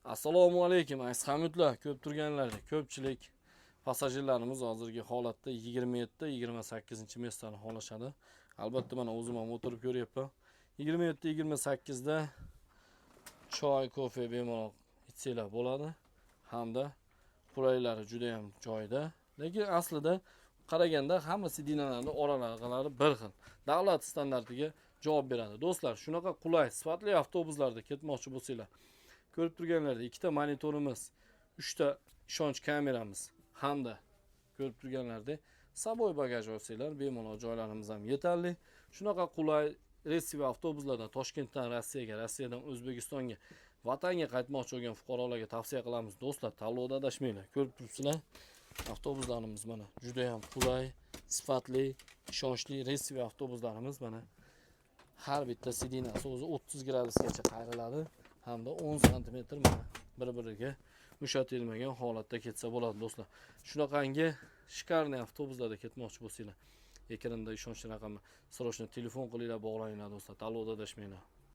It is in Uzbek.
Assalomu alaykum hamyurtlar, ko'p turganlarda ko'pchilik passajirlarimiz hozirgi holatda 27-28-mestani xohlashadi. Albatta mana o'zim ham o'tirib ko'ryapman. 27-28 da choy, kofe bemalol ichsanglar bo'ladi. Hamda qulaylari juda ham joyida. Lekin aslida qaraganda hamma sidinalarning oralari bir xil. Davlat standartiga javob beradi. Do'stlar, shunaqa qulay, sifatli avtobuslarda ketmoqchi bo'lsanglar, ko'rib turganlaringizdek ikkita monitorimiz, 3 ta ishonch kameramiz hamda ko'rib turganlaringizdek saboy bagaj olsanglar bemalol joylarimiz ham yetarli. Shunaqa qulay reysiy avtobuslardan Toshkentdan Rossiyaga, Rossiyadan O'zbekistonga, vatanga qaytmoqchi bo'lgan fuqarolarga tavsiya qilamiz. Do'stlar, tanlovda adashmanglar. Ko'rib turibsizlar, avtobuslarimiz mana juda ham qulay, sifatli, ishonchli reysiy avtobuslarimiz mana har bitta sidinasi o'zi 30 gradusgacha qayriladi. Hamda 10 cm mana bir-biriga ushatilmagan holatda ketsa bo'ladi do'stlar. Shunaqangi shkarniy avtobuslarda ketmoqchi bo'lsanglar, ekranda ishonchli raqamga srochno telefon qilinglar, bog'langlar do'stlar. Tanlovda adashmanglar.